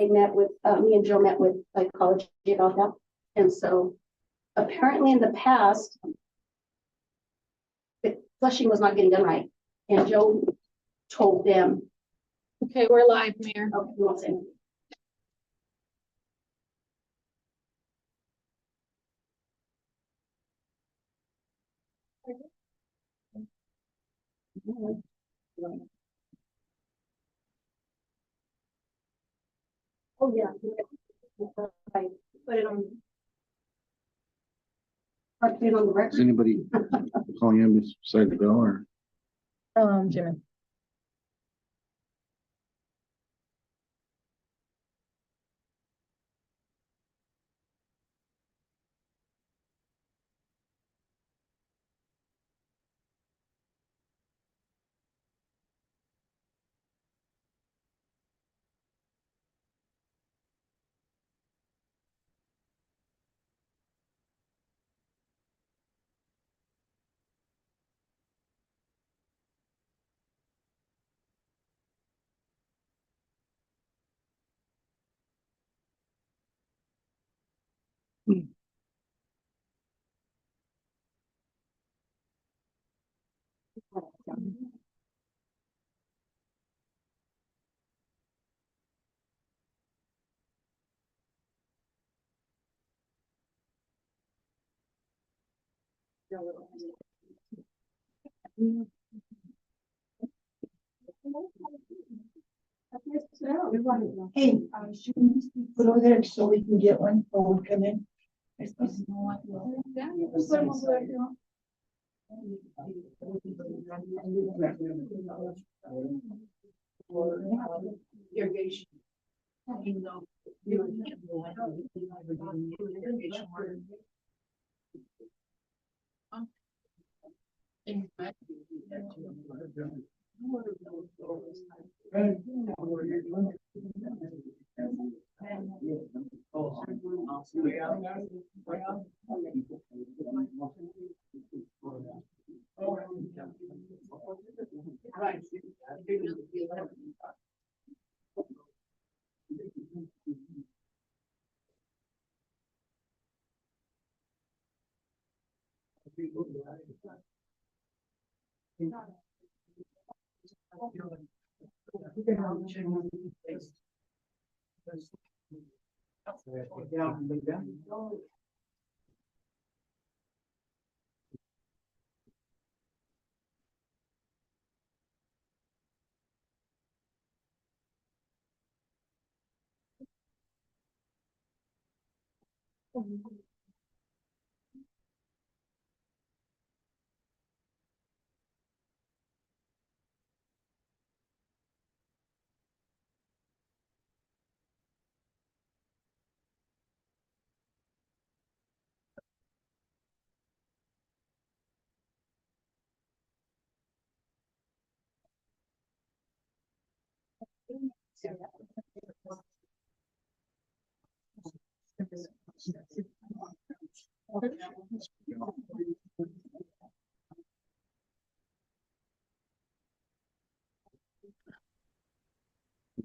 met with, me and Joe met with psychology about that. And so apparently in the past, the flushing was not getting done right. And Joe told them. Okay, we're live, Mayor. Okay, we won't say anything. Oh, yeah. Right. Put it on. Put it on the Is record. anybody calling in beside the bell or? Jimmy. Hey, should we just put over there so we can get one before we come in? Irrigation.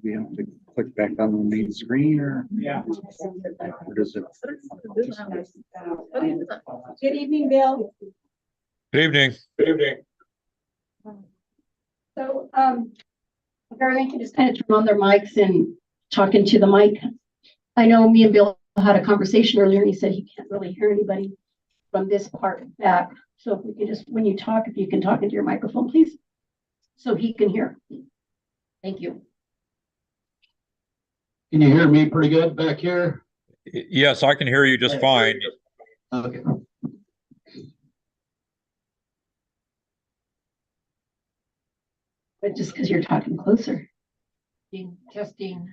We have to click back on the main screen or? Yeah. Or does it? Good evening, Bill. Good evening. Good evening. So, if everyone can just kind of turn on their mics and talk into the mic. I know me and Bill had a conversation earlier and he said he can't really hear anybody from this part back. So if we could just, when you talk, if you can talk into your microphone, please, so he can hear. Thank you. Can you hear me pretty good back here? Yes, I can hear you just fine. Okay. But just because you're talking closer. Testing.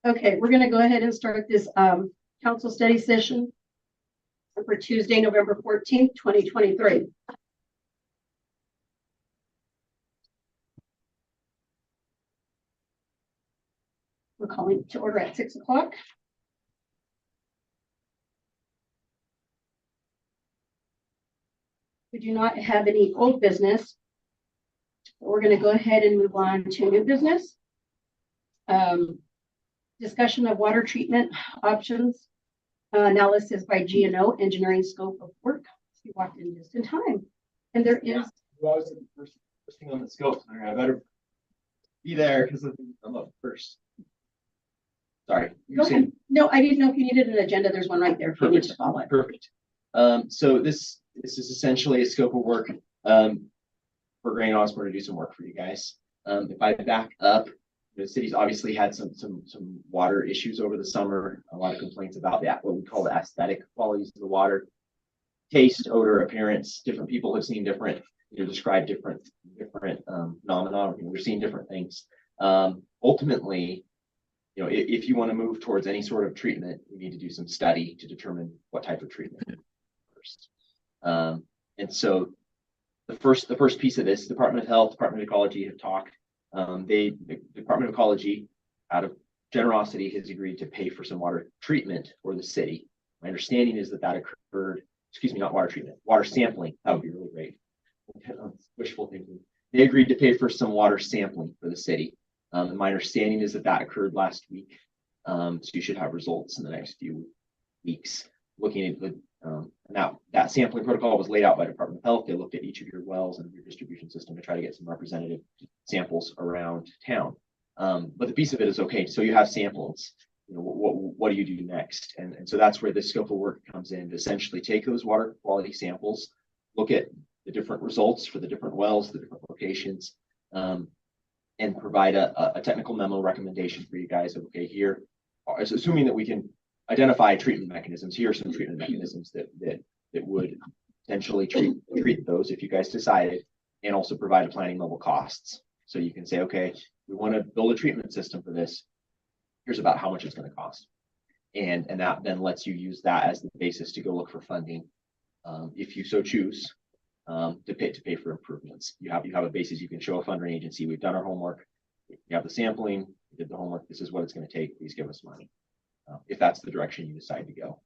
Okay, we're going to go ahead and start this council study session for Tuesday, November 14th, 2023. We're calling to order at 6 o'clock. We do not have any old business We're going to go ahead and move on to new business. Discussion of water treatment options. Analysis by GNO, engineering scope of work. You walked in just in time. And there is, Well, I was the first thing on the scope. I better be there because I'm up first. Sorry. you go were saying- ahead. No, I didn't know if you needed an agenda. There's one right there if you need to follow it. Perfect. So this is essentially a scope of work for Grain Osborne to do some work for you guys. If I back up, the city's obviously had some water issues over the summer. A lot of complaints about that, what we call the aesthetic qualities of the water, taste, odor, appearance. Different people have seen different, describe different phenomena. We're seeing different things. Ultimately, if you want to move towards any sort of treatment, you need to do some study to determine what type of treatment first. And so the first piece of this, Department of Health, Department of Ecology have talked. The Department of Ecology, out of generosity, has agreed to pay for some water treatment for the city. My understanding is that occurred, not water treatment, water sampling. That would be really great. Wishful thinking. They agreed to pay for some water sampling for the city. And my understanding is that occurred last week. So you should have results in the next few weeks. Looking at the now that sampling protocol was laid out by Department of Health. They looked at each of your wells and your distribution system to try to get some representative samples around town. But the piece of it is, okay, so you have samples. What do you do next? And so that's where the scope of work comes in, to essentially take those water quality samples, look at the different results for the different wells, the different locations, and provide a technical memo recommendation for you guys of, okay, here, assuming that we can identify treatment mechanisms. Here are some treatment mechanisms that would potentially treat those if you guys decided, and also provide a planning level costs. So you can say, okay, we want to build a treatment system for this. Here's about how much it's going to cost. And that then lets you use that as the basis to go look for funding, if you so choose, to pay for improvements. You have a basis. You can show a funding agency. We've done our homework. You have the sampling. We did the homework. This is what it's going to take. Please give us money. If that's the direction you decide to go.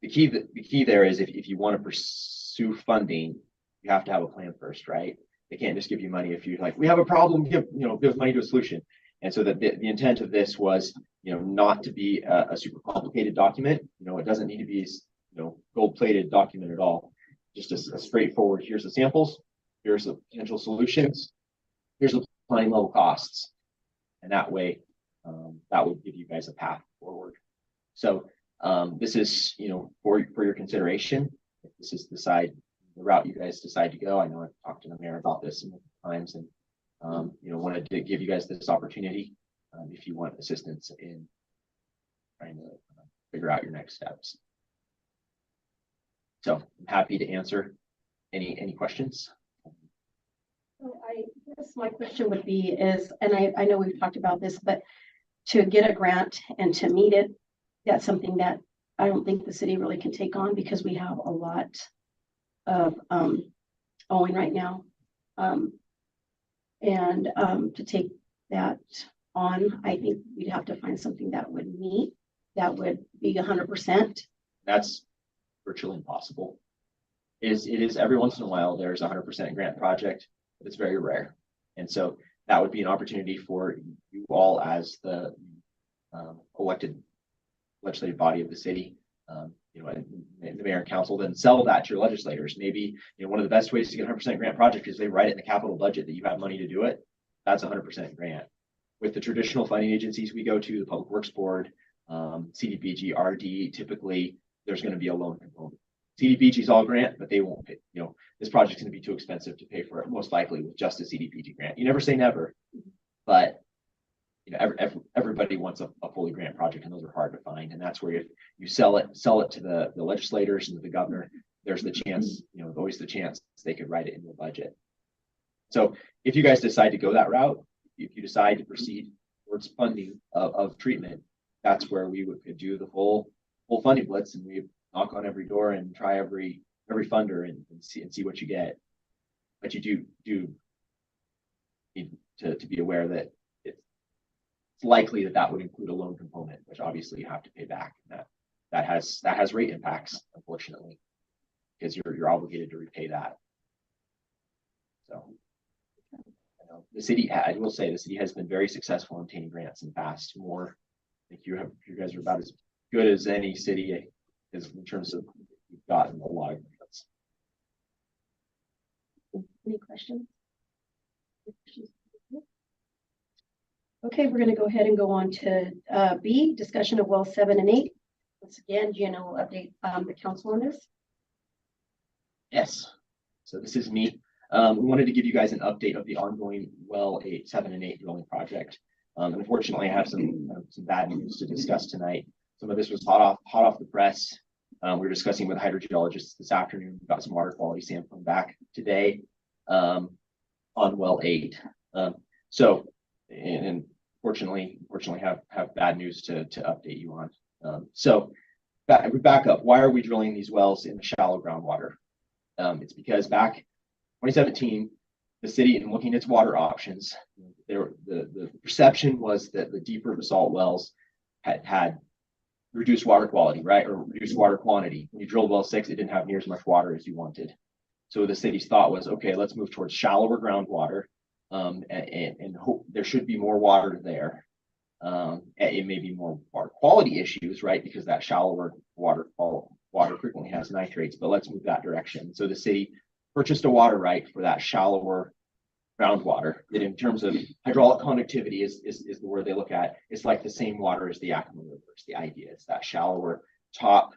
The key there is if you want to pursue funding, you have to have a plan first, right? They can't just give you money if you're like, we have a problem, give money to a solution. And so that the intent of this was, not to be a super complicated document. It doesn't need to be, gold-plated document at all. Just a straightforward, here's the samples, here's the potential solutions, here's the planning level costs. And that way, that would give you guys a path forward. So this is, for your consideration. If this is the route you guys decide to go. I know I've talked to the mayor about this multiple times, and wanted to give you guys this opportunity if you want assistance in trying to figure out your next steps. So I'm happy to answer any questions. So I guess my question would be is, and I know we've talked about this, but to get a grant and to meet it, that's something that I don't think the city really can take on, because we have a lot of owing right now. To take that on, I think we'd have to find something that would meet, that would be 100%. That's virtually impossible. It is every once in a while there's a 100% grant project, but it's very rare. And so that would be an opportunity for you all as the elected legislative body of the city, and the mayor and council, then sell that to your legislators. Maybe, one of the best ways to get 100% grant project is they write it in the capital budget that you have money to do it. That's 100% grant. With the traditional funding agencies we go to, the Public Works Board, CDBG, RD, typically there's going to be a loan component. CDBG is all grant, but they won't pay, this project's going to be too expensive to pay for it, most likely with just a CDBG grant. You never say never, but everybody wants a fully grant project, and those are hard to find. And that's where if you sell it to the legislators and to the governor, there's the chance, always the chance they could write it in the budget. So if you guys decide to go that route, if you decide to proceed towards funding of treatment, that's where we could do the full funding blitz, and we knock on every door and try every funder and see what you get. But you do need to be aware that it's likely that would include a loan component, which obviously you have to pay back. And that has rate impacts, unfortunately, because you're obligated to repay that. So The city, I will say, the city has been very successful in obtaining grants in the past. More, I think you guys are about as good as any city is in terms of we've gotten a lot of grants. Any questions? Okay, we're going to go ahead and go on to B, discussion of well 7 and 8. Once again, Gianna will update the council on this. Yes. So this is me. We wanted to give you guys an update of the ongoing well 8, 7, and 8 drilling project. Unfortunately, I have some bad news to discuss tonight. Some of this was hot off the press. We were discussing with hydrogeologists this afternoon. We got some water quality sampling back today on well 8. And unfortunately have bad news to update you on. We back up. Why are we drilling these wells in the shallow groundwater? It's because back 2017, the city, in looking at its water options, the perception was that the deeper basalt wells had reduced water quality, right, or reduced water quantity. When you drilled well 6, it didn't have near as much water as you wanted. So the city's thought was, okay, let's move towards shallower groundwater, and hope there should be more water there. It may be more water quality issues, right, because that shallower water frequently has nitrates, but let's move that direction. So the city purchased a water right for that shallower groundwater that, in terms of hydraulic conductivity, is the word they look at. It's like the same water as the Yakima River. It's the idea. It's that shallower top,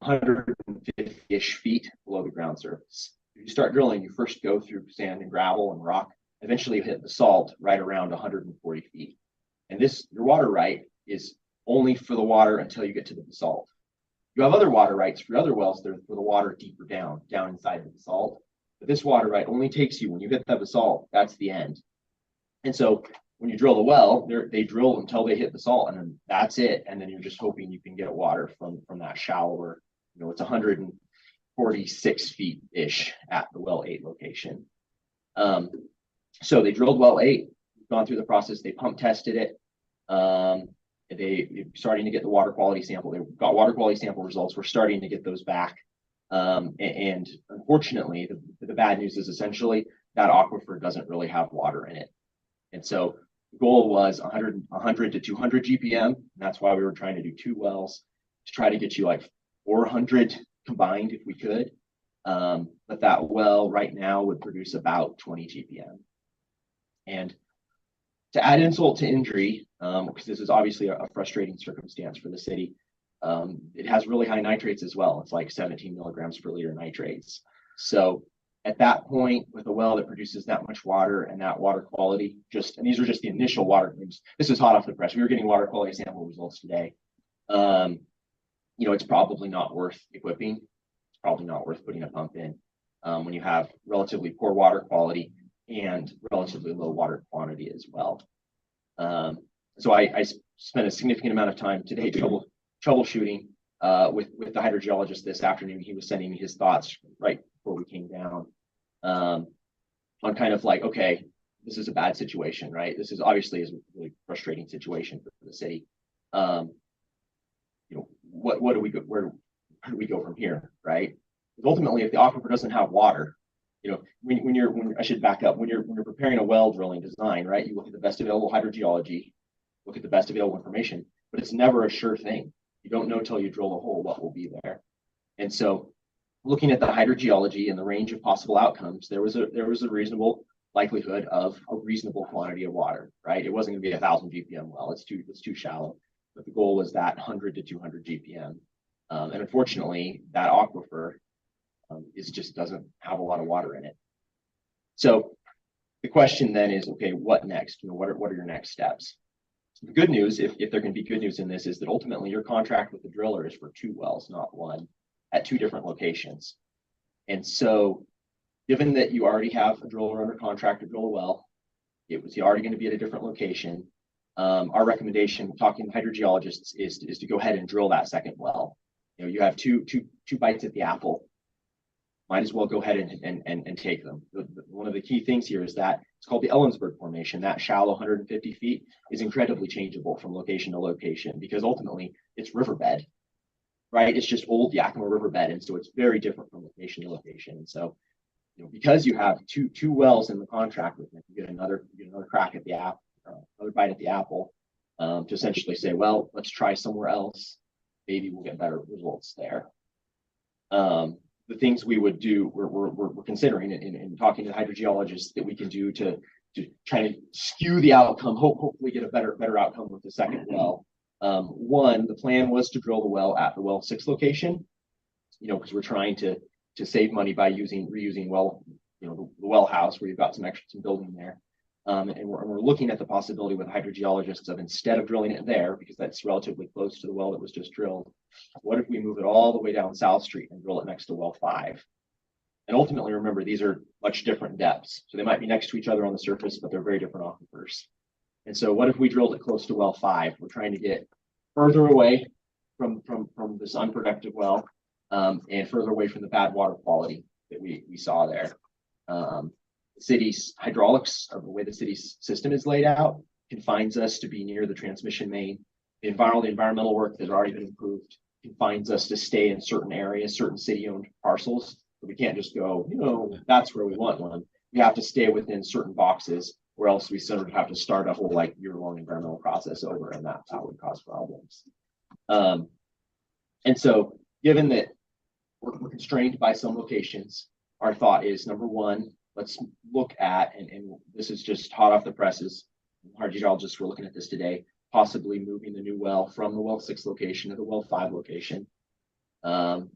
150-ish feet below the ground surface. If you start drilling, you first go through sand and gravel and rock. Eventually you hit basalt right around 140 feet. And your water right is only for the water until you get to the basalt. You have other water rights for other wells that are for the water deeper down inside the basalt. But this water right only takes you when you hit that basalt. That's the end. And so when you drill the well, they drill until they hit basalt, and then that's it. And then you're just hoping you can get water from that shallower. It's 146 feet ish at the well 8 location. So they drilled well 8. Gone through the process. They pump tested it. They starting to get the water quality sample. They got water quality sample results. We're starting to get those back. And unfortunately, the bad news is essentially that aquifer doesn't really have water in it. And so the goal was 100 to 200 GPM. And that's why we were trying to do 2 wells to try to get you like 400 combined if we could. But that well right now would produce about 20 GPM. And to add insult to injury, because this is obviously a frustrating circumstance for the city, it has really high nitrates as well. It's like 17 milligrams per liter nitrates. So at that point, with a well that produces that much water and that water quality, and these are just the initial water claims. This is hot off the press. We were getting water quality sample results today. It's probably not worth equipping. It's probably not worth putting a pump in when you have relatively poor water quality and relatively low water quantity as well. So I spent a significant amount of time today troubleshooting with the hydrogeologist this afternoon. He was sending me his thoughts right before we came down on kind of like, okay, this is a bad situation, right? This is obviously a really frustrating situation for the city. What do we go? Where do we go from here, right? Because ultimately, if the aquifer doesn't have water, I should back up. When you're preparing a well drilling design, right? You look at the best available hydrogeology, look at the best available information, but it's never a sure thing. You don't know till you drill the hole what will be there. And so, looking at the hydrogeology and the range of possible outcomes, there was a reasonable likelihood of a reasonable quantity of water, right? It wasn't going to be 1,000 GPM well. It's too shallow. But the goal was that 100 to 200 GPM. And unfortunately, that aquifer just doesn't have a lot of water in it. So the question then is, okay, what next? What are your next steps? So the good news, if there can be good news in this, is that ultimately your contract with the driller is for 2 wells, not 1, at 2 different locations. And so given that you already have a driller under contract to drill a well, it was already going to be at a different location. Our recommendation, talking to hydrogeologists, is to go ahead and drill that second well. You have two bites at the apple. Might as well go ahead and take them. One of the key things here is that it's called the Ellensburg Formation. That shallow 150 feet is incredibly changeable from location to location because ultimately it's riverbed, right? It's just old Yakima riverbed. And so it's very different from location to location. And so because you have two wells in the contract with them, you get another crack at the apple, another bite at the apple, to essentially say, well, let's try somewhere else. Maybe we'll get better results there. The things we would do, we're considering and talking to hydrogeologists that we can do to try to skew the outcome, hopefully get a better outcome with the second well. One, the plan was to drill the well at the well 6 location, because we're trying to save money by reusing well, the well house where you've got some building there. And we're looking at the possibility with hydrogeologists of, instead of drilling it there, because that's relatively close to the well that was just drilled, what if we move it all the way down South Street and drill it next to well 5? And ultimately, remember, these are much different depths. So they might be next to each other on the surface, but they're very different aquifers. And so what if we drilled it close to well 5? We're trying to get further away from this unproductive well, and further away from the bad water quality that we saw there. The city's hydraulics, or the way the city's system is laid out, confines us to be near the transmission main. The environmental work that's already been improved confines us to stay in certain areas, certain city-owned parcels. But we can't just go, that's where we want one. We have to stay within certain boxes, or else we sort of have to start a whole year-long environmental process over, and that would cause problems. And so, given that we're constrained by some locations, our thought is, number one, let's look at, and this is just hot off the presses, hydrogeologists were looking at this today, possibly moving the new well from the well 6 location to the well 5 location, to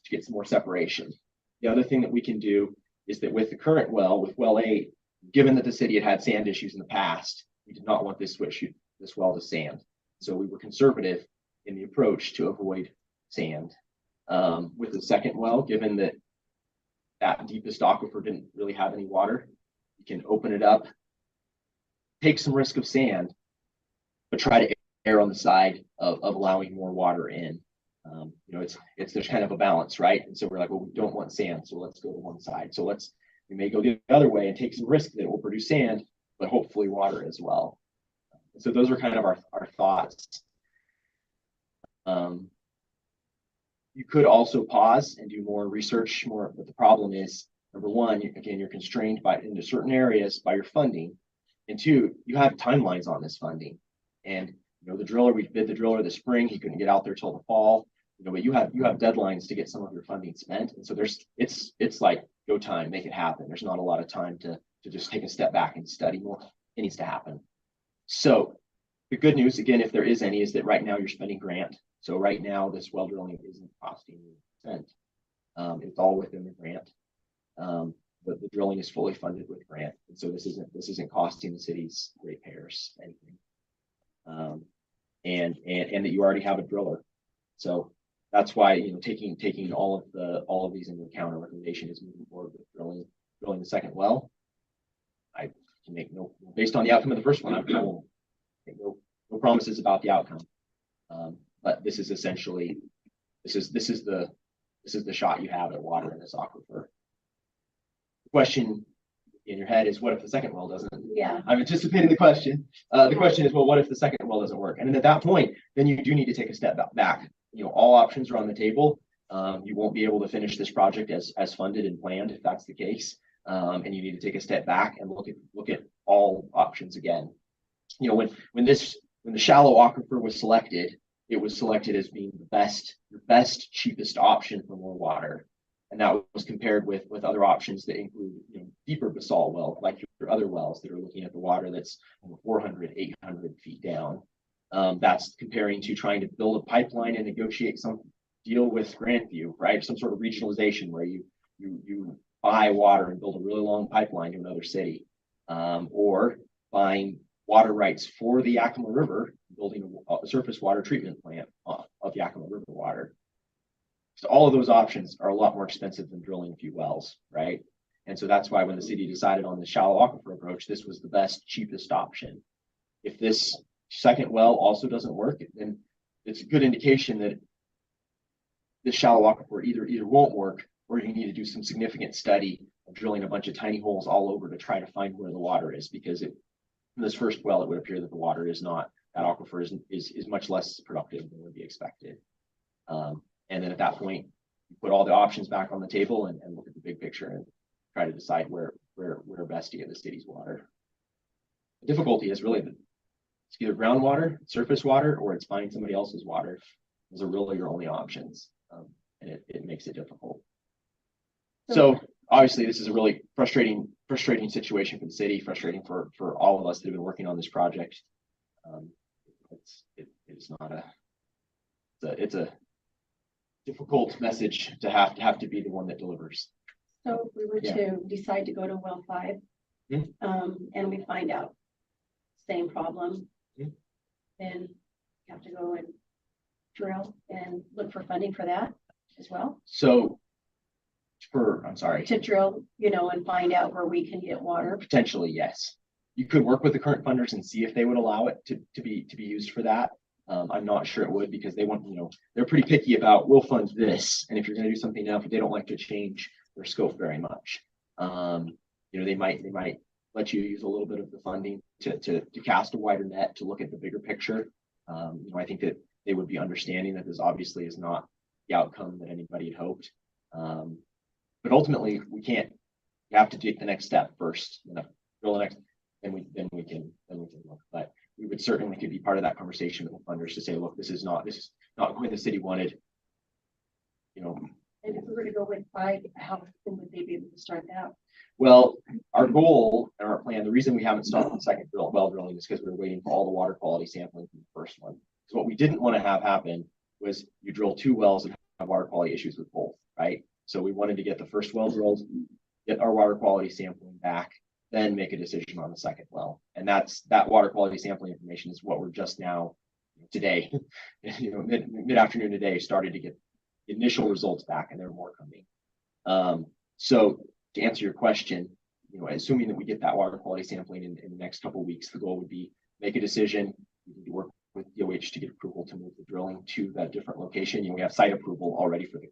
get some more separation. The other thing that we can do is that with the current well, with well 8, given that the city had sand issues in the past, we did not want this well to sand. So we were conservative in the approach to avoid sand. With the second well, given that deepest aquifer didn't really have any water, you can open it up, take some risk of sand, but try to err on the side of allowing more water in. There's kind of a balance, right? And so we're like, well, we don't want sand, so let's go to one side. So we may go the other way and take some risk that it will produce sand, but hopefully water as well. So those are kind of our thoughts. You could also pause and do more research, but the problem is, number one, again, you're constrained into certain areas by your funding. And two, you have timelines on this funding. And the driller, we bid the driller this spring, he couldn't get out there till the fall. But you have deadlines to get some of your funding spent. And so it's like go time, make it happen. There's not a lot of time to just take a step back and study more. It needs to happen. So the good news, again, if there is any, is that right now you're spending grant. So right now, this well drilling isn't costing you a cent. It's all within the grant. But the drilling is fully funded with grant, and so this isn't costing the city's ratepayers anything. And that you already have a driller. So that's why taking all of these into account, our recommendation is moving forward with drilling the second well. I can make based on the outcome of the first one, I will make no promises about the outcome. But this is essentially this is the shot you have at water in this aquifer. The question in your head is, what if the second well doesn't? Yeah. I'm anticipating the question. The question is, well, what if the second well doesn't work? And then at that point, then you do need to take a step back. All options are on the table. You won't be able to finish this project as funded and planned if that's the case. And you need to take a step back and look at all options again. When the shallow aquifer was selected, it was selected as being your best, cheapest option for more water. And that was compared with other options that include deeper basalt wells, like your other wells that are looking at the water that's 400, 800 feet down. That's comparing to trying to build a pipeline and negotiate some deal with Grandview, right? Some sort of regionalization where you buy water and build a really long pipeline to another city, or buying water rights for the Yakima River, building a surface water treatment plant of Yakima River water. So all of those options are a lot more expensive than drilling a few wells, right? And so that's why when the city decided on the shallow aquifer approach, this was the best, cheapest option. If this second well also doesn't work, then it's a good indication that the shallow aquifer either won't work, or you need to do some significant study of drilling a bunch of tiny holes all over to try to find where the water is, because in this first well, it would appear that the water is not, that aquifer is much less productive than would be expected. And then at that point, you put all the options back on the table and look at the big picture try to decide where best to get the city's water. The difficulty is really it's either groundwater, surface water, or it's finding somebody else's water. Those are really your only options, and it makes it difficult. So obviously, this is a really frustrating situation for the city, frustrating for all of us that have been working on this project. It's not it's a difficult message to have to be the one that delivers. So if we were Yeah. to decide to go to well 5, Mhm. and we find out same problem, Mhm. then you have to go and drill and look for funding for that as well, So I'm sorry, to drill, and find out where we can get water. potentially, yes. You could work with the current funders and see if they would allow it to be used for that. I'm not sure it would, because they want, they're pretty picky about, we'll fund this. And if you're going to do something now, they don't like to change their scope very much. They might let you use a little bit of the funding to cast a wider net, to look at the bigger picture. I think that they would be understanding that this obviously is not the outcome that anybody had hoped. But ultimately, you have to take the next step first, drill the next, then we can look. But we would certainly could be part of that conversation with the funders to say, look, this is not going the city wanted. And if we were to go with 5, how soon would they be able to start that? Well, our goal and our plan, the reason we haven't stopped the second well drilling is because we were waiting for all the water quality sampling from the first one. So what we didn't want to have happen was you drill 2 wells and have water quality issues with both, right? So we wanted to get the first well drilled, get our water quality sampling back, then make a decision on the second well. And that water quality sampling information is what we're just now today, mid-afternoon today, started to get initial results back, and there are more coming. So to answer your question, assuming that we get that water quality sampling in the next couple of weeks, the goal would be make a decision. We need to work with DOH to get approval to move the drilling to that different location. We have site approval already for the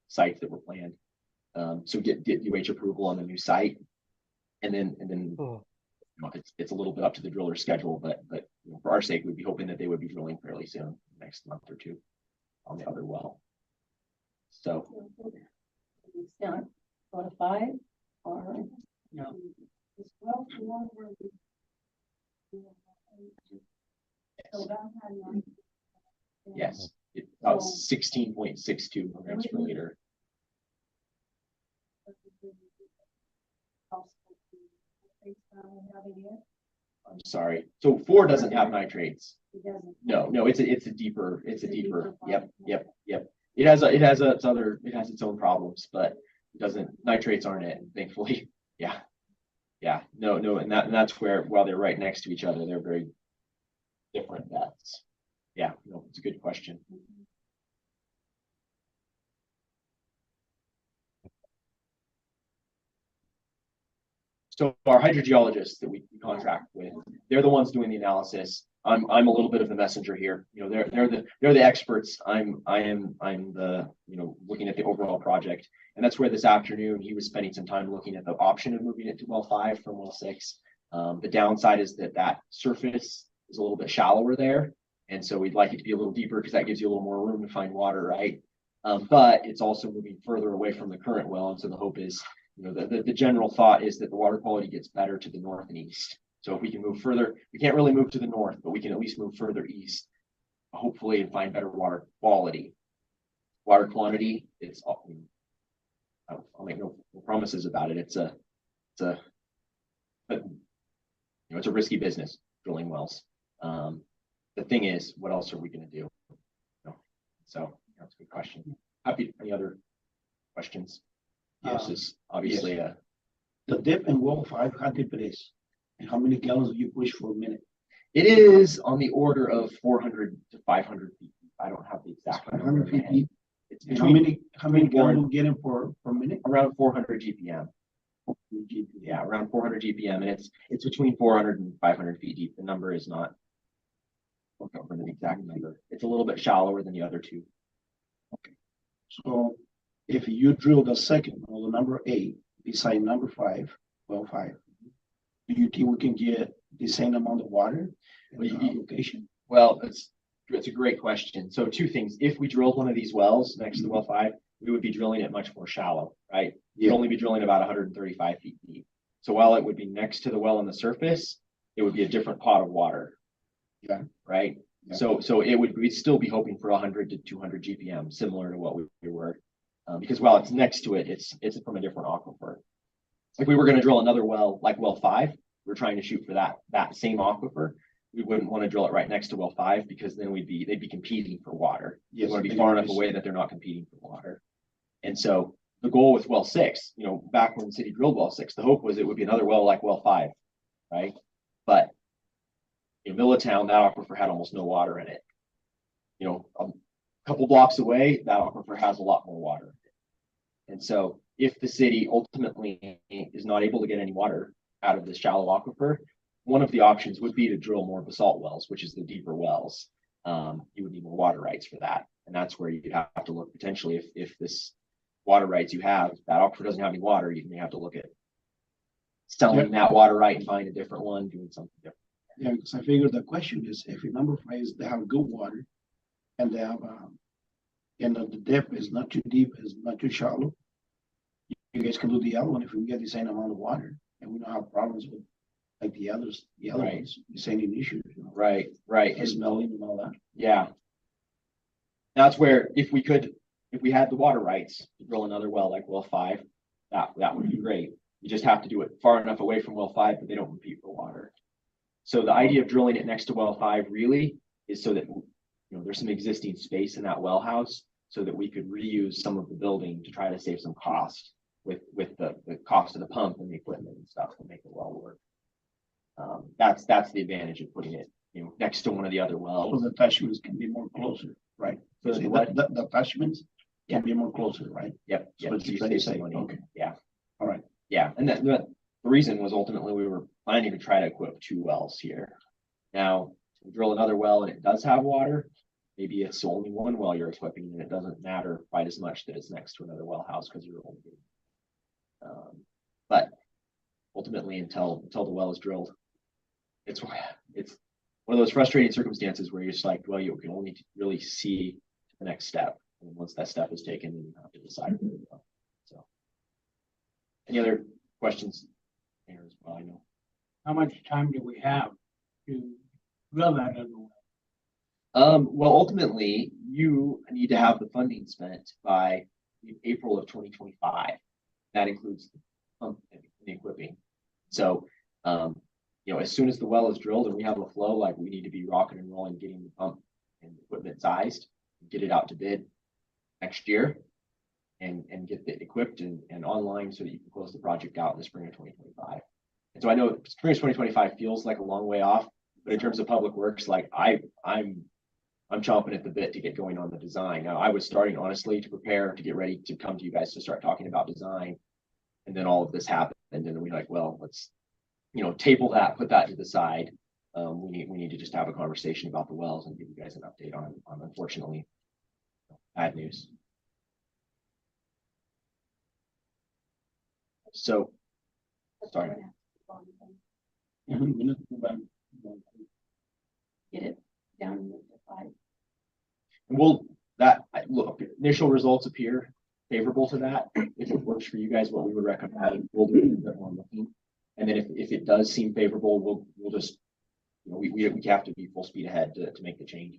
sites that were planned. So get DOH approval on the new site, and then it's a little bit up to the driller's schedule, but for our sake, we'd be hoping that they would be drilling fairly soon, next month or 2, on the other well. So Now, go to 5, or No. It's well below where we- So that had like- yes, it's about 16.62 milligrams per liter. I'm sorry. So 4 doesn't have nitrates. It doesn't. No, it's a deeper. Yep. It has its own problems, but it doesn't. Nitrates aren't it, thankfully. Yeah. No, and that's where, while they're right next to each other, they're very different depths. Yeah, no, it's a good question. So our hydrogeologists that we contract with, they're the ones doing the analysis. I'm a little bit of the messenger here. They're the experts. I am the looking at the overall project, and that's where this afternoon he was spending some time looking at the option of moving it to well 5 from well 6. The downside is that surface is a little bit shallower there, and so we'd like it to be a little deeper because that gives you a little more room to find water, right? But it's also moving further away from the current well, and so the hope is, the general thought is that the water quality gets better to the north and east. So if we can move further, we can't really move to the north, but we can at least move further east, hopefully, and find better water quality. Water quantity, I'll make no promises about it. It's a risky business, drilling wells. The thing is, what else are we going to do? So that's a good question. Any other questions? Yes, is obviously The dip in well 5, how deep it is? And how many gallons do you push for a minute? it is on the order of 400 to 500 feet. I don't have the exact number. 500 feet deep. It's And between how many gallons we getting per minute? around 400 GPM. Yeah, around 400 GPM, and it's between 400 and 500 feet deep. The number is not. I don't remember the exact number. It's a little bit shallower than the other 2. So if you drill the second, or the number 8, beside number 5, well 5, do you think we can get the same amount of water in the location? Well, it's a great question. So 2 things. If we drilled one of these wells next to the well 5, we would be drilling it much more shallow, right? You'd Yeah. only be drilling about 135 feet deep. So while it would be next to the well on the surface, it would be a different pot of water. Yeah. Right? Yeah. So we'd still be hoping for 100 to 200 GPM, similar to what we were. Because while it's next to it, it's from a different aquifer. If we were going to drill another well, like well 5, we're trying to shoot for that same aquifer. We wouldn't want to drill it right next to well 5 because then they'd be competing for water. You Yes, want to be they far would enough be- away that they're not competing for water. And so the goal with well 6, back when the city drilled well 6, the hope was it would be another well like well 5, right? But in Millitown, that aquifer had almost no water in it. A couple blocks away, that aquifer has a lot more water. And so if the city ultimately is not able to get any water out of this shallow aquifer, one of the options would be to drill more basalt wells, which is the deeper wells. You would need more water rights for that. And that's where you'd have to look potentially if this water rights you have, that aquifer doesn't have any water, you may have to look at selling that water right and buying a different one, doing something different. Yeah, because I figured the question is, if your number 5 is they have good water and they have, and the depth is not too deep, is not too shallow, you guys can do the other one if we get the same amount of water and we don't have problems with like the other Right. ones, the same issues, Right. and smelling and all that. Yeah. That's where if we had the water rights to drill another well like well 5, that would be great. You just have to do it far enough away from well 5, but they don't compete for water. So the idea of drilling it next to well 5 really is so that there's some existing space in that well house so that we could reuse some of the building to try to save some cost with the cost of the pump and the equipment and stuff to make the well work. That's the advantage of putting it next to one of the other So wells. the attachments can be more closer, right? So So the what? the attachments can be more closer, right? Yep. So what you're trying to say, okay. Yeah. All right. Yeah, and the reason was ultimately we were planning to try to equip 2 wells here. Now, if we drill another well and it does have water, maybe it's only 1 well you're equipping and it doesn't matter quite as much that it's next to another well house because you're only getting. But ultimately, until the well is drilled, it's one of those frustrating circumstances where you're just like, well, you can only really see the next step, and once that step is taken, then you have to decide where to go. So, any other questions here as well? I know. How much time do we have to drill that other well? Well, ultimately, you need to have the funding spent by April of 2025. That includes the pump and the equipping. So, as soon as the well is drilled and we have a flow, like we need to be rocking and rolling, getting the pump and equipment sized, get it out to bid next year, and get it equipped and online so that you can close the project out in the spring of 2025. And so I know spring of 2025 feels like a long way off, but in terms of public works, like I'm chomping at the bit to get going on the design. Now, I was starting honestly to prepare to get ready to come to you guys to start talking about design. And then all of this happened. And then we're like, well, let's, table that, put that to the side. We need to just have a conversation about the wells and give you guys an update on unfortunately bad news. So, sorry. Get it down to 5. And look, initial results appear favorable to that. If it works for you guys, what we would recommend, we'll do a bit more looking. And then if it does seem favorable, we'll just, we have to be full speed ahead to make the change.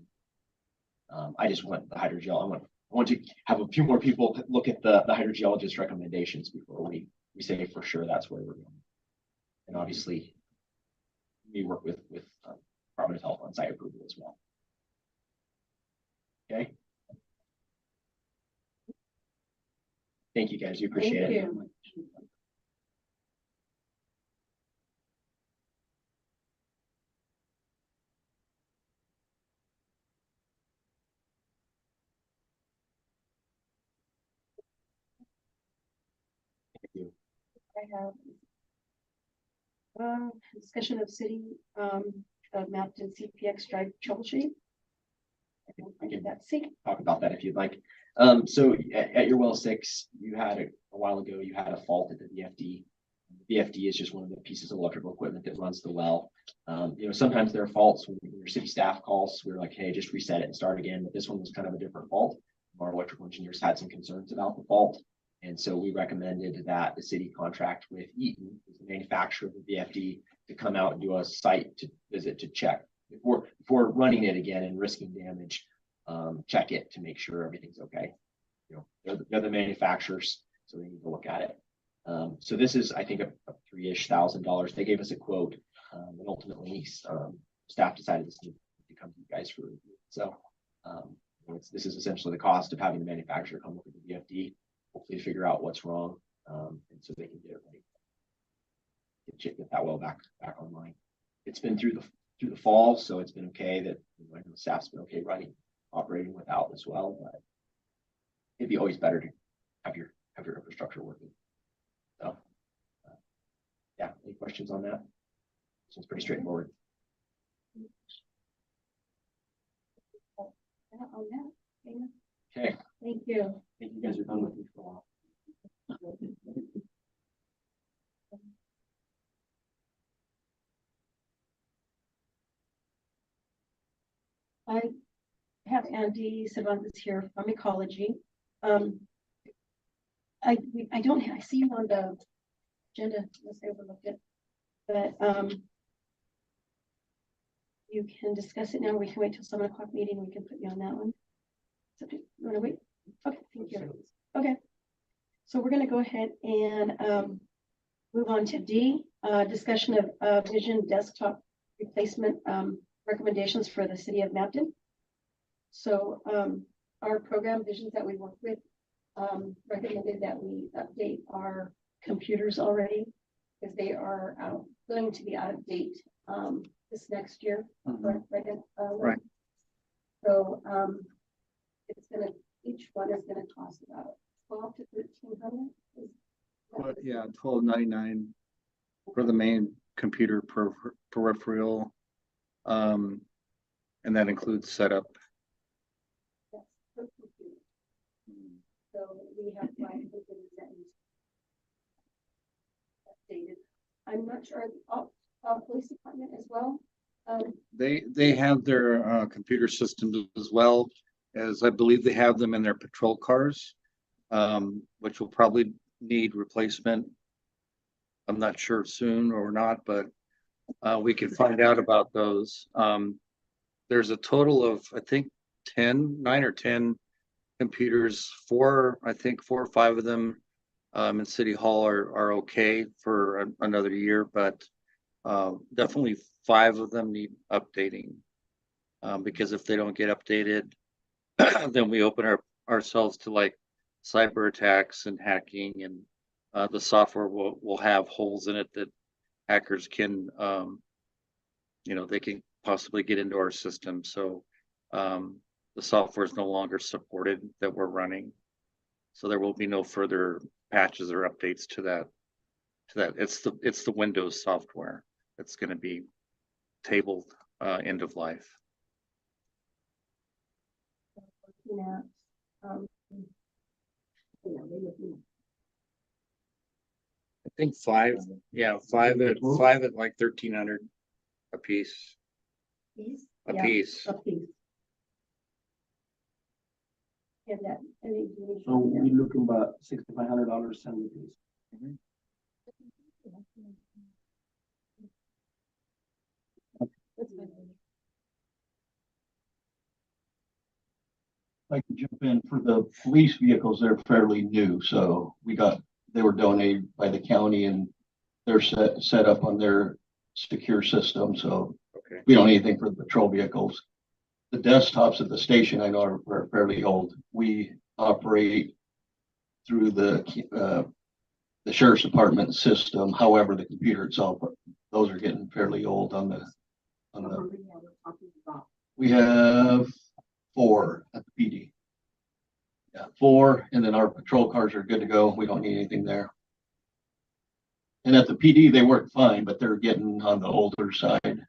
I just want the hydrogel. I want to have a few more people look at the hydrogeologist recommendations before we say for sure that's where we're going. And obviously, we work with Department of Health on site approval as well. Okay. Thank you guys. We appreciate Thank it. you. Thank you. I have discussion of city mapped in CPX drive troubleshooting. I did that. See, Talk about that if you'd like. So at your well 6, you had a while ago, you had a fault at the VFD. The VFD is just one of the pieces of electrical equipment that runs the well. Sometimes there are faults when your city staff calls. We're like, hey, just reset it and start again. But this one was kind of a different fault. our electrical engineers had some concerns about the fault. And so we recommended that the city contract with Eaton, who's the manufacturer of the VFD, to come out and do a site visit to check before running it again and risking damage. Check it to make sure everything's okay. You know, they're the manufacturers, so they need to look at it. So this is, I think, a $3,000-ish. They gave us a quote, and ultimately, staff decided this needed to come to you guys for review. So this is essentially the cost of having the manufacturer come look at the VFD, hopefully figure out what's wrong, and so they can get it ready. Get that well back online. It's been through the fall, so it's been okay. That I know the staff's been okay operating without as well, but it'd be always better to have your infrastructure working. So yeah, any questions on that? This one's pretty straightforward. On that. Okay, Thank you. I think you guys are done with me for a while. I have Andy Cervantes here from Ecology. I don't I see you on the agenda, unless I overlooked it, but you can discuss it now. We can wait till 7 o'clock meeting. We can put you on that one. So, you want to wait? Okay, thank you. Okay, so we're going to go ahead and move on to D, discussion of vision desktop replacement recommendations for the city of Mapton. So our program visions that we work with recommended that we update our computers already because they are going to be out of date this next year. Mhm. Right. So it's gonna, each one is gonna cost about 12 to 1300. But yeah, $12.99 for the main computer peripheral. And that includes setup. Yes, per computer. So we have 5 computers that need updated. I'm not sure, police department as well. They have their computer systems as well, as I believe they have them in their patrol cars, which will probably need replacement. I'm not sure soon or not, but we can find out about those. There's a total of, I think, 9 or 10 computers. I think 4 or 5 of them in City Hall are okay for another year, but definitely 5 of them need updating, because if they don't get updated, then we open ourselves to like cyber attacks and hacking, and the software will have holes in it that hackers can, they can possibly get into our system. So the software is no longer supported that we're running. So there will be no further patches or updates to that. It's the Windows software that's going to be tabled end of life. I think 5, yeah, 5 at like 1,300 a piece. A Yeah, piece. a piece. And that, So we're looking about $6,500 selling piece. Mhm. I can jump in for the police vehicles. They're fairly new, so they were donated by the county and they're set up on their secure system. So Okay. we don't need anything for the patrol vehicles. The desktops at the station I know are fairly old. We operate through the sheriff's department system. However, the computer itself, those are getting fairly old on the. We have 4 at the PD. Yeah, 4, and then our patrol cars are good to go. We don't need anything there. And at the PD, they work fine, but they're getting on the older side.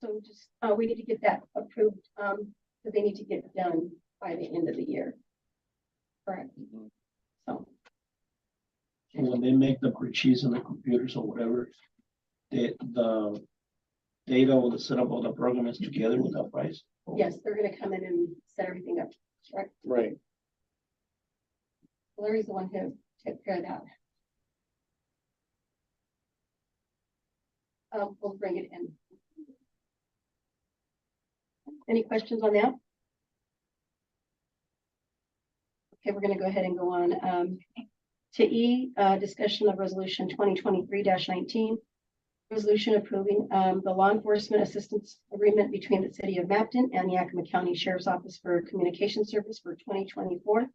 So just, we need to get that approved, because they need to get it done by the end of the year. Correct. So, And when they make the purchase on the computers or whatever, the data will set up all the programs together with that price. yes, they're gonna come in and set everything up, correct? Right. Larry's the one who took care of that. We'll bring it in. Any questions on that? Okay, we're gonna go ahead and go on, to E, discussion of resolution 2023-19. Resolution approving, the law enforcement assistance agreement between the city of Mapton and the Yakima County Sheriff's Office for Communication Service for 2024.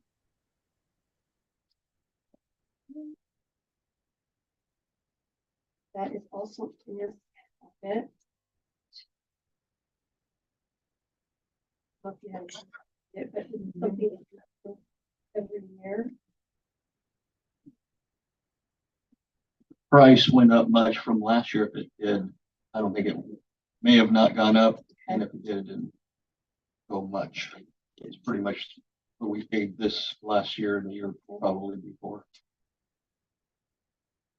That is also in your bit. Hope you have it, but it's something that you do every year. Price went up much from last year. If it did, I don't think it may have not gone up. And if it did, it didn't go much. It's pretty much what we paid this last year and the year probably before.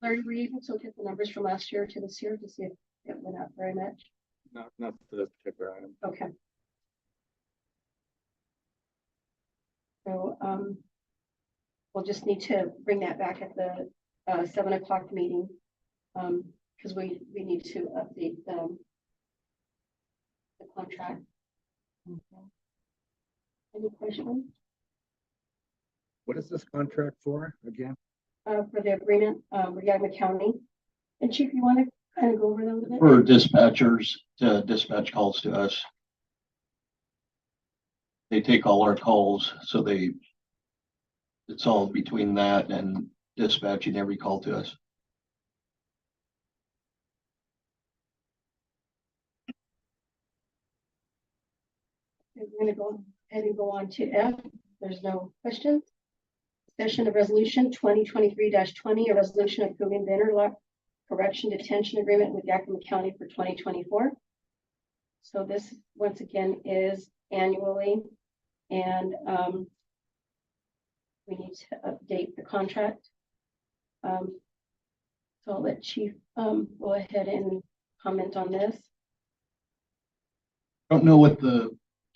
Larry, were you able to look at the numbers from last year to this year to see if it went up very much? Not for this particular item. Okay. So, we'll just need to bring that back at the 7 o'clock meeting. Because we need to update the contract. Any questions What is this contract for again? for the agreement with Yakima County? And Chief, you want to kind of go over that a little bit? For dispatchers to dispatch calls to us. They take all our calls, so it's all between that and dispatching every call to us. Okay, we're going to go ahead and go on to F. There's no questions. Session of resolution 2023-20, a resolution approving the interlock correction detention agreement with Yakima County for 2024. So this, once again, is annually, and we need to update the contract. So I'll let Chief go ahead and comment on this. Don't know what the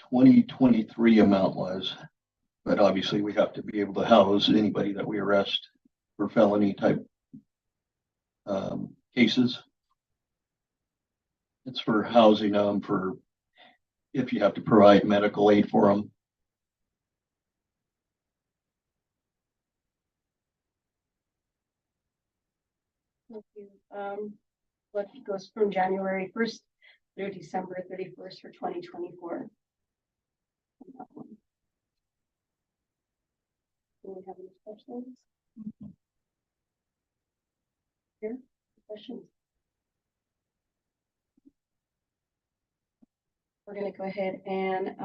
2023 amount was, but obviously we have to be able to house anybody that we arrest for felony type cases. It's for housing them, for if you have to provide medical aid for them. What goes from January 1st through December 31st for 2024. Do we have any questions? Here, questions? We're going to go ahead and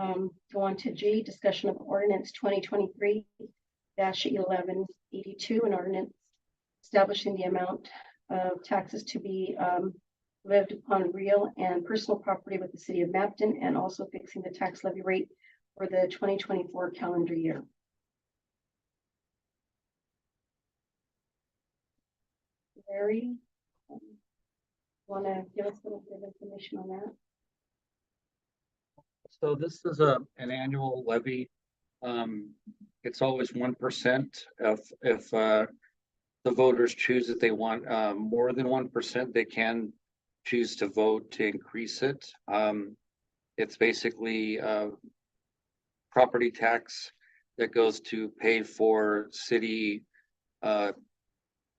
go on to G, discussion of ordinance 2023-1182, an ordinance establishing the amount of taxes to be levied upon real and personal property with the city of Mapton, and also fixing the tax levy rate for the 2024 calendar year. Larry, want to give us a little bit of information on that? So this is an annual levy. It's always 1%. If the voters choose that they want more than 1%, they can choose to vote to increase it. It's basically property tax that goes to pay for city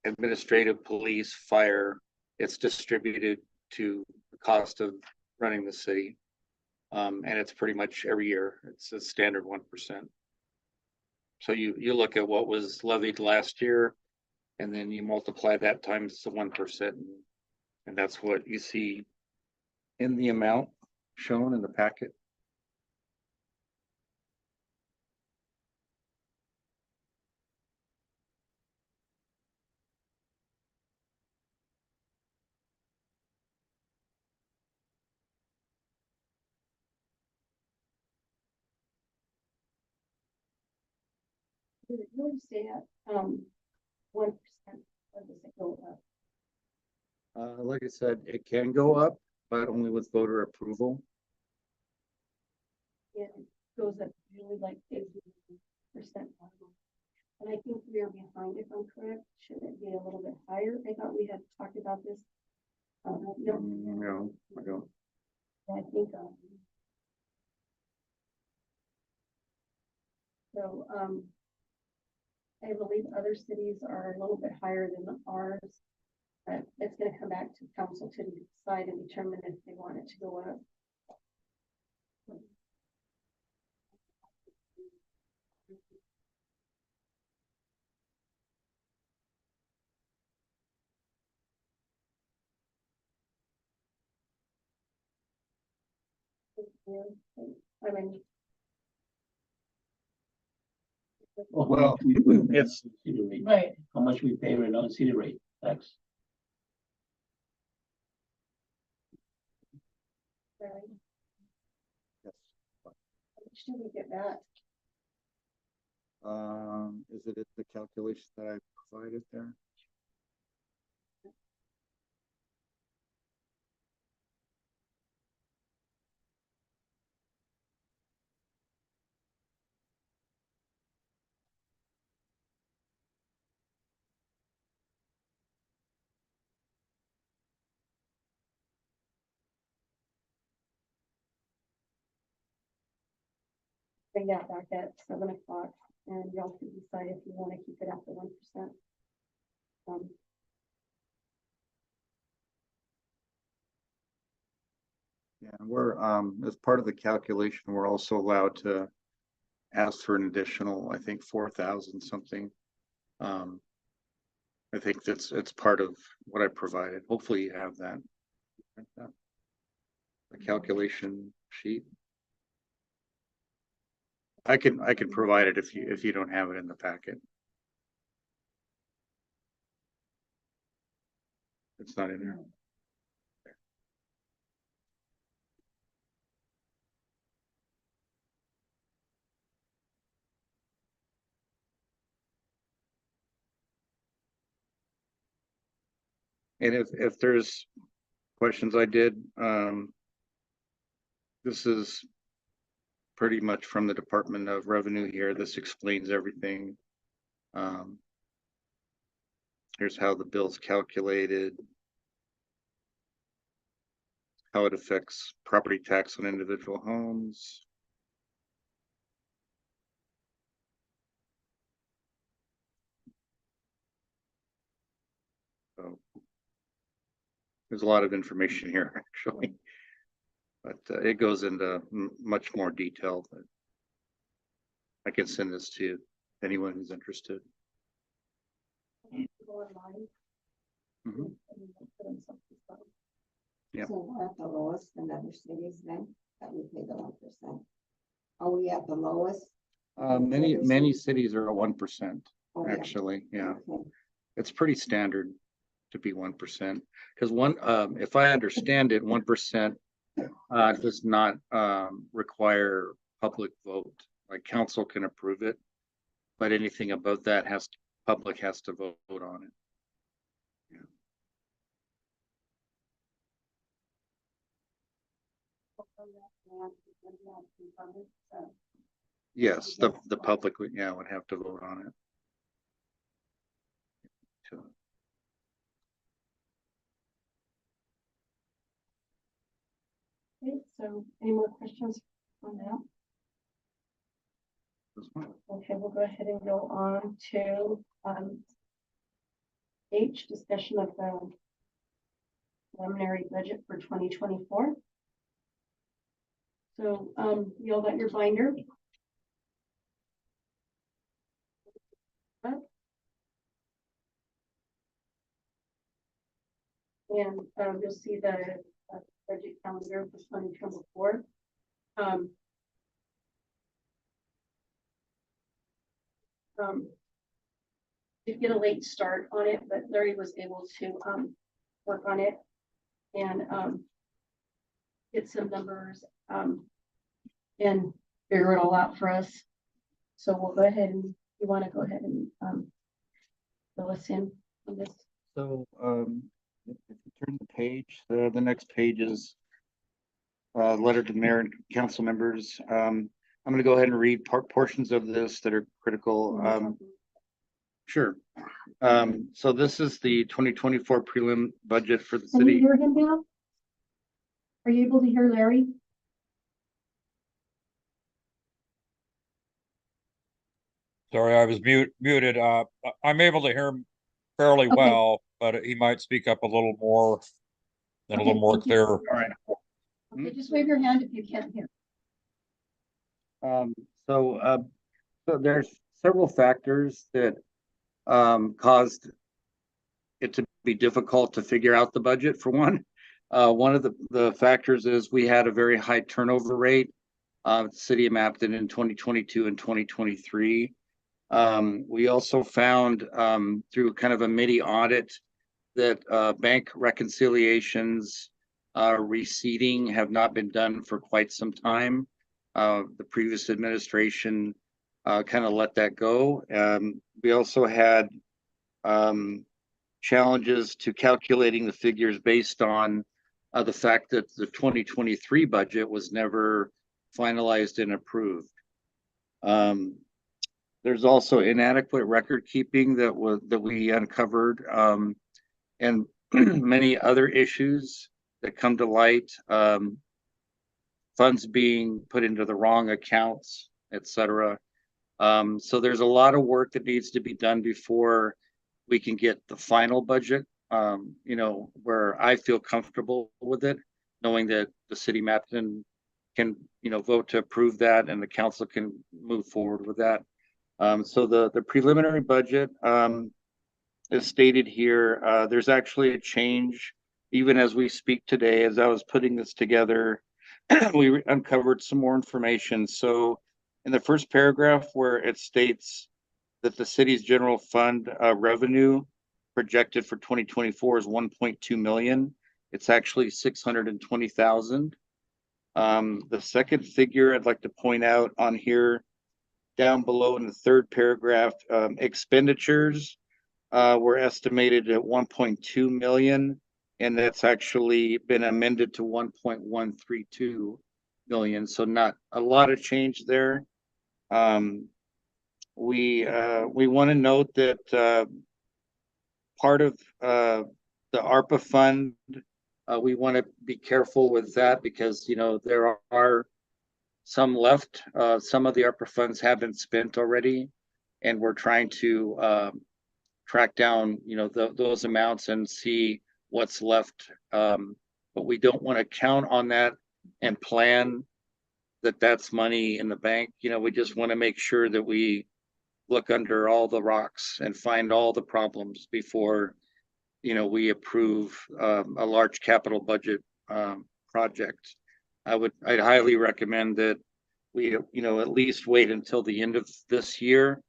administrative, police, fire. It's distributed to the cost of running the city. And it's pretty much every year. It's a standard 1%. So you look at what was levied last year, and then you multiply that times the 1%, and that's what you see in the amount shown in the packet. Did it really stay at, 1%, or does it go up? Like I said, it can go up, but only with voter approval. And it goes up usually like 50%. And I think we are behind, if I'm correct. Should it be a little bit higher? I thought we had talked about this. No, No, I don't. I think, so, I believe other cities are a little bit higher than ours. But it's gonna come back to council to decide and determine if they want it to go up. I mean, Well, it's- City rate, Right. how much we pay right now in city rate tax. really, Yes. how much do we get back? Is it the calculation that I provided there? Bring that back at 7 o'clock, and y'all can decide if you want to keep it at the 1%. Yeah, we're, as part of the calculation, we're also allowed to ask for an additional, I think, 4,000 something. I think it's part of what I provided. Hopefully you have that. The calculation sheet. I can provide it if you don't have it in the packet. It's not in there. And if there's questions, I did, this is pretty much from the Department of Revenue here. This explains everything. Here's how the bill's calculated, how it affects property tax on individual homes. So there's a lot of information here, actually, but it goes into much more detail. But I can send this to anyone who's interested. Go online. Mhm. And put in something fun. Yeah. So we're at the lowest in other cities then, that we pay the 1%. Are we at the lowest? Many cities are at 1%, Oh, yeah. actually. Yeah, Okay. it's pretty standard to be 1%. Because if I understand it, 1% does not require public vote. Like council can approve it, but anything above that public has to vote on it. Yes, the public would have to vote on it. So, Okay, so any more questions on that? that's fine. Okay, we'll go ahead and go on to H, discussion of the preliminary budget for 2024. So you all got your binder? And you'll see the budget calendar for 2024. Did get a late start on it, but Larry was able to work on it and get some numbers and figure it all out for us. So we'll go ahead and You want to go ahead and, fill us in on this? So, if you turn the page, the next page is letter to mayor and council members. I'm gonna go ahead and read portions of this that are critical. Sure. So this is the 2024 prelim budget for the Can you city. hear him now? Are you able to hear Larry? Sorry, I was muted. I'm able to hear him fairly Okay. well, but he might speak up a little more and a Okay, little more thank you. clear. All right. Okay, just wave your hand if you can't hear. Um, so, uh, so there's several factors that caused it to be difficult to figure out the budget. For one of the factors is we had a very high turnover rate. City of Mapton in 2022 and 2023. We also found through kind of a mini audit that bank reconciliations receipting have not been done for quite some time. The previous administration kind of let that go. We also had challenges to calculating the figures based on the fact that the 2023 budget was never finalized and approved. There's also inadequate record keeping that we uncovered, and many other issues that come to light. Funds being put into the wrong accounts, etc. So there's a lot of work that needs to be done before we can get the final budget, where I feel comfortable with it, knowing that the city Mapton can, vote to approve that and the council can move forward with that. So the preliminary budget is stated here. There's actually a change, even as we speak today. As I was putting this together, we uncovered some more information. So in the first paragraph where it states that the city's general fund revenue projected for 2024 is 1.2 million, it's actually 620,000. The second figure I'd like to point out on here, down below in the third paragraph, expenditures were estimated at 1.2 million, and that's actually been amended to 1.132 million. So not a lot of change there. We want to note that part of the ARPA fund, we want to be careful with that because there are some left. Some of the ARPA funds have been spent already, and we're trying to track down those amounts and see what's left. But we don't want to count on that and plan that that's money in the bank. We just want to make sure that we look under all the rocks and find all the problems before we approve a large capital budget project. I'd highly recommend that we at least wait until the end of this year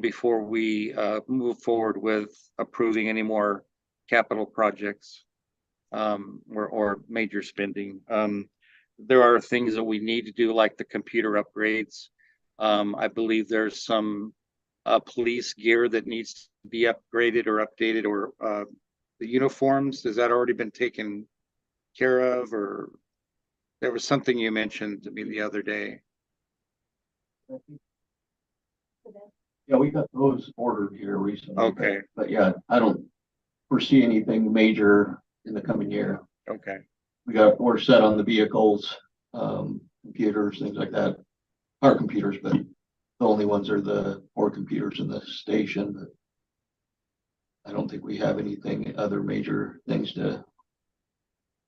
before we move forward with approving any more capital projects or major spending. There are things that we need to do, like the computer upgrades. I believe there's some police gear that needs to be upgraded or updated, or the uniforms. Has that already been taken care of? Or there was something you mentioned to me the other day. Yeah, we got those ordered here recently. Okay. But yeah, I don't foresee anything major in the coming year. Okay. We're set on the vehicles, computers, things like that. Our computers, but the only ones are the 4 computers in the station. But I don't think we have anything, other major things to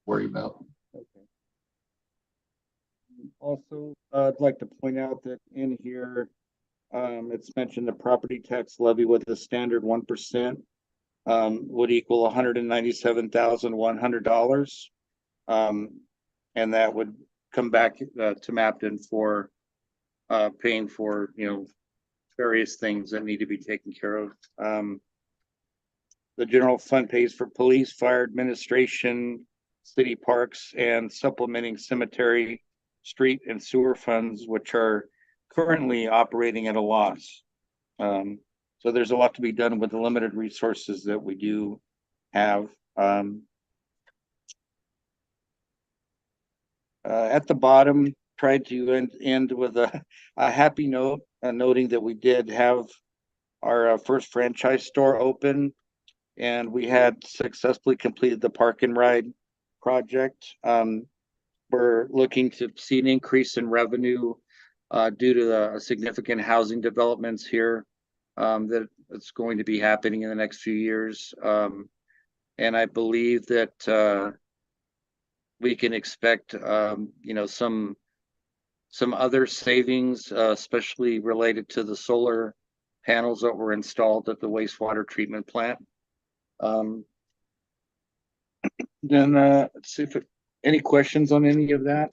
worry about. Okay. Also, I'd like to point out that in here, it's mentioned the property tax levy with the standard 1% would equal $197,100. And that would come back to Mapton for paying for, various things that need to be taken care of. The general fund pays for police, fire administration, city parks, and supplementing cemetery, street, and sewer funds, which are currently operating at a loss. So there's a lot to be done with the limited resources that we do have. At the bottom, tried to end with a happy note, noting that we did have our first franchise store open, and we had successfully completed the park and ride project. We're looking to see an increase in revenue due to the significant housing developments here that it's going to be happening in the next few years. And I believe that we can expect, some other savings, especially related to the solar panels that were installed at the wastewater treatment plant. Then let's see if any questions on any of that.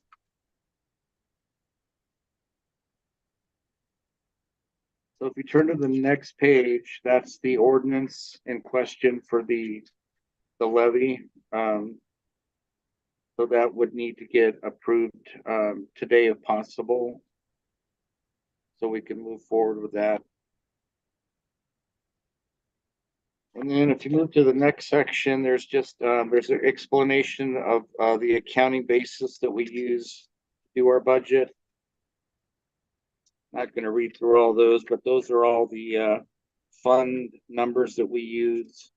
So if you turn to the next page, that's the ordinance in question for the levy. So that would need to get approved today if possible, so we can move forward with that. And then if you move to the next section, there's just there's an explanation of the accounting basis that we use to do our budget. Not going to read through all those, but those are all the fund numbers that we use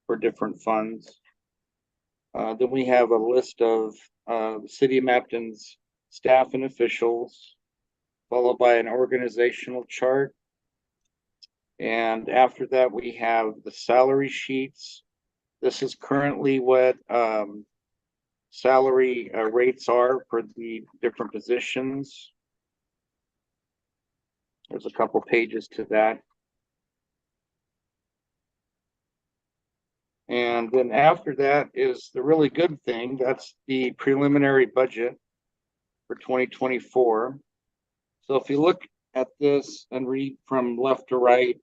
for different funds. Then we have a list of City of Mapton's staff and officials, followed by an organizational chart. And after that, we have the salary sheets. This is currently what salary rates are for the different positions. There's a couple pages to that. And then after that is the really good thing. That's the preliminary budget for 2024. So if you look at this and read from left to right,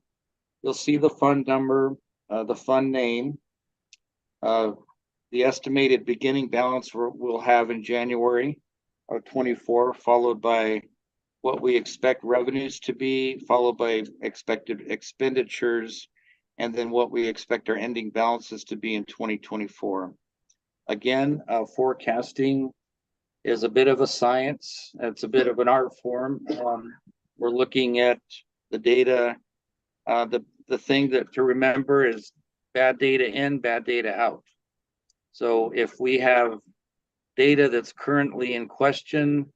you'll see the fund number, the fund name, the estimated beginning balance we'll have in January of 24, followed by what we expect revenues to be, followed by expected expenditures, and then what we expect our ending balances to be in 2024. Again, forecasting is a bit of a science. It's a bit of an art form. We're looking at the data. The thing that to remember is bad data in, bad data out. So if we have data that's currently in question,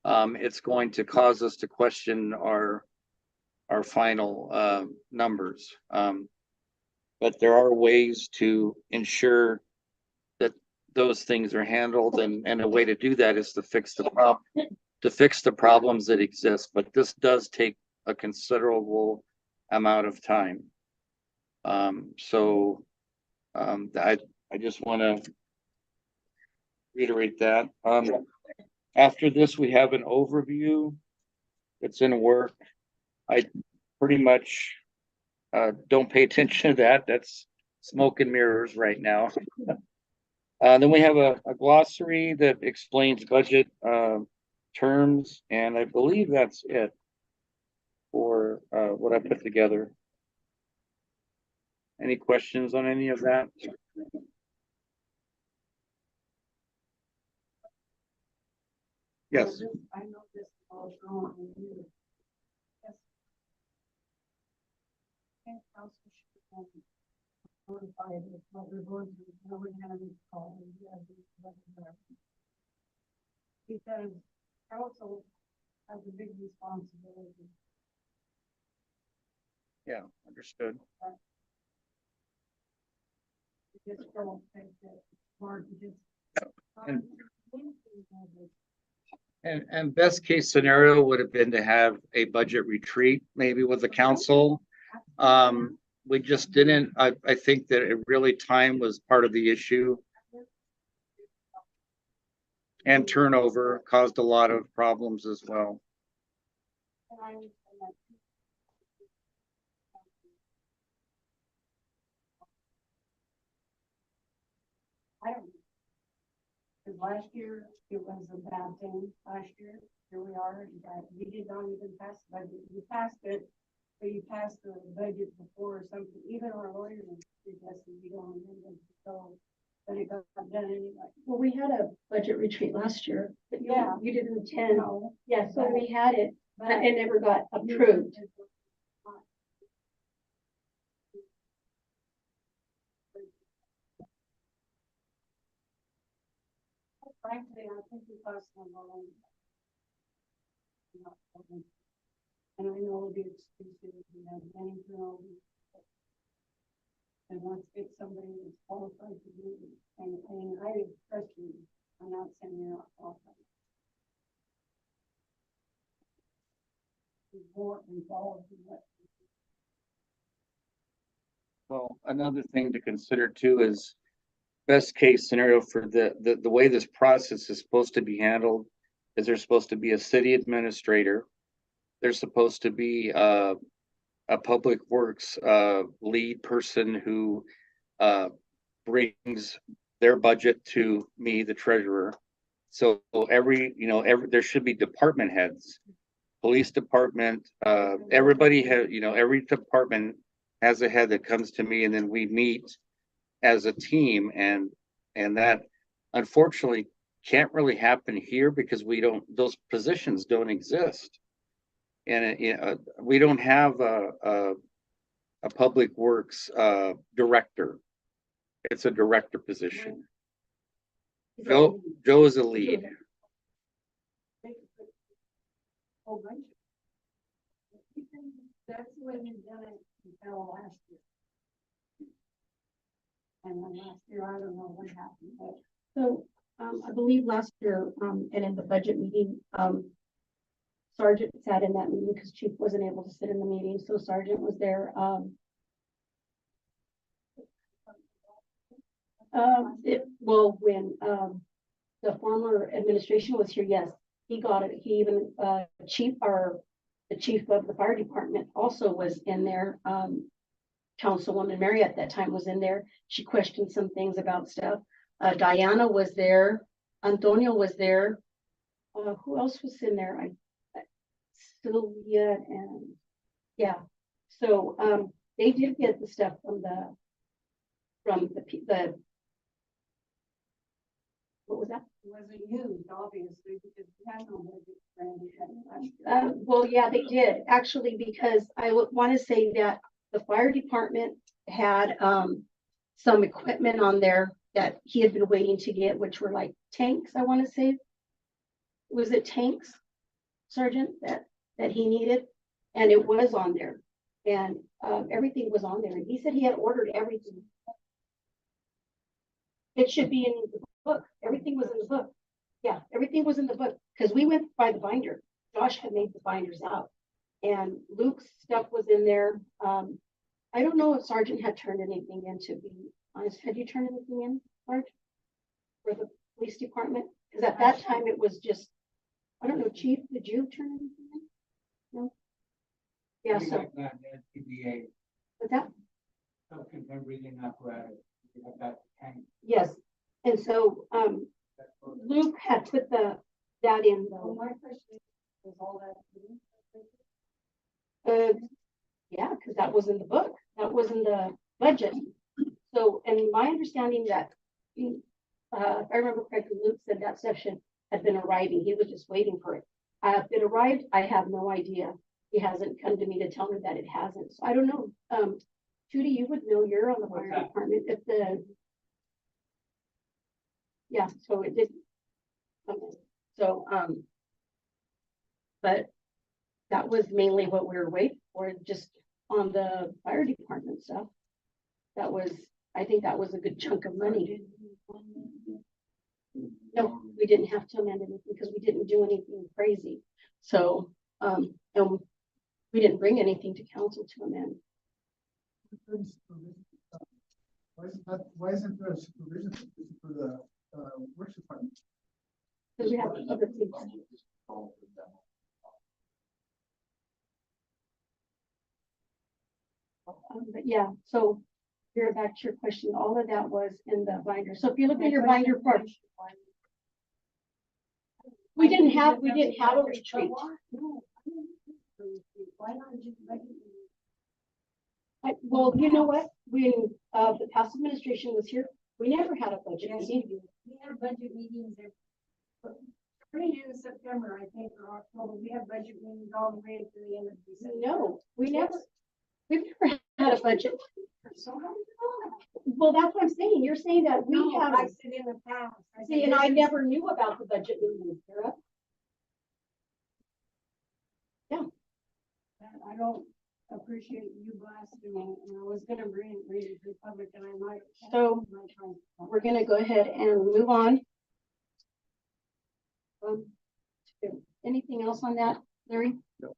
it's going to cause us to question our final numbers. But there are ways to ensure that those things are handled, and a way to do that is to fix the problems that exist. But this does take a considerable amount of time. I just want to reiterate that. After this, we have an overview that's in work. I pretty much don't pay attention to that. That's smoke and mirrors right now. Then we have a glossary that explains budget terms, and I believe that's it for what I put together. Any questions on any of that? Yes. I know this falls wrong in you. Yes. And council should notify of what we're going to, no one has this call. Because council has a big responsibility. Yeah, understood. Just don't think that it's hard to just. And best case scenario would have been to have a budget retreat, maybe with the council. We just didn't. I think that it really time was part of the issue. And turnover caused a lot of problems as well. I don't know. Because last year, it was a bad thing last year. Here we are, that we did not even pass the budget. We passed it, So you passed the budget before or something, even our lawyers suggested you don't amend it, so, but it got done anyway. Well, we had a budget retreat last year, but Yeah. you didn't attend. No, Yeah, so we had it, but but it never got approved. Frankly, I think we passed them all. And I know the excuses, you know, many girls. And let's get somebody that's qualified to do it, and I trust you, I'm not saying you're not qualified. Be more involved in what. Well, another thing to consider too is best case scenario for the way this process is supposed to be handled is there's supposed to be a city administrator. There's supposed to be a public works lead person who brings their budget to me, the treasurer. So every there should be department heads, police department, everybody has, every department has a head that comes to me, and then we meet as a team, and that unfortunately can't really happen here because those positions don't exist. And we don't have a public works director. It's a director position. Joe is a lead. Whole bunch. That's the way we've done it until last year. And then last year, I don't know what happened, but So, I believe last year, and in the budget meeting, Sergeant sat in that meeting because Chief wasn't able to sit in the meeting, so Sergeant was there. When the former administration was here, yes, he got it. He even, the chief of the fire department also was in there. Councilwoman Mary at that time was in there. She questioned some things about stuff. Diana was there. Antonio was there. Who else was in there? Sylvia and yeah. So they did get the stuff from the what was that? it wasn't used, obviously, because we had no budget for any of that last year. Well, yeah, they did actually, because I would want to say that the fire department had some equipment on there that he had been waiting to get, which were like tanks, I want to say. Was it tanks, Sergeant, that he needed? And it was on there. And everything was on there. And he said he had ordered everything. It should be in the book. Everything was in the book. Yeah, everything was in the book because we went by the binder. Josh had made the binders out. And Luke's stuff was in there. I don't know if Sergeant had turned anything in, to be honest. Had you turned anything in, Sergeant? For the police department? Because at that time it was just, I don't know, Chief, did you turn anything in? No? Yeah, We so, got that SCBA, what's that? self-contained breathing apparatus. We got that tank. Yes. And so, That's what- Luke had put that in So though. my question is all that. Yeah, because that was in the book. That was in the budget. So, and my understanding that, if I remember correctly, Luke said that session had been arriving. He was just waiting for it. If it arrived, I have no idea. He hasn't come to me to tell me that it hasn't. So I don't know. Judy, you would know, you're on the What's fire that? department. Yeah, so it did. So, but that was mainly what we were waiting for, just on the fire department stuff. That was, I think that was a good chunk of money. No, we didn't have to amend anything because we didn't do anything crazy. So, and we didn't bring anything to council to amend. Why isn't there a supervision for the works department? Because we have other things. But yeah, so you're back to your question. All of that was in the binder. So if you look at your binder part, we didn't have a retreat. Why not just make it Well, you know what? When, the past administration was here, we never had a budget Yes, meeting. we have budget meetings starting in September, I think, or October. We have budget meetings all the way to the end of December. No, we've never had a budget. So how do you know that? Well, that's what I'm saying. You're saying that we No, have, I said in the past. I see, said and I this is- never knew about the budget meeting, Sarah. I don't appreciate you blasting me, and I was gonna read it to the public, and I might. So, might try. We're gonna go ahead and move on. Anything else on that, Larry? No.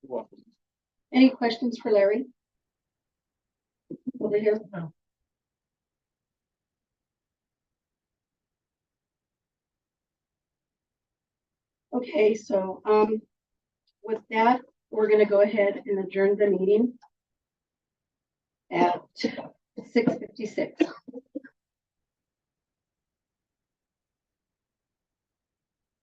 Welcome. Any questions for Larry? Over here? No. Okay, so, with that, we're gonna go ahead and adjourn the meeting at 6:56.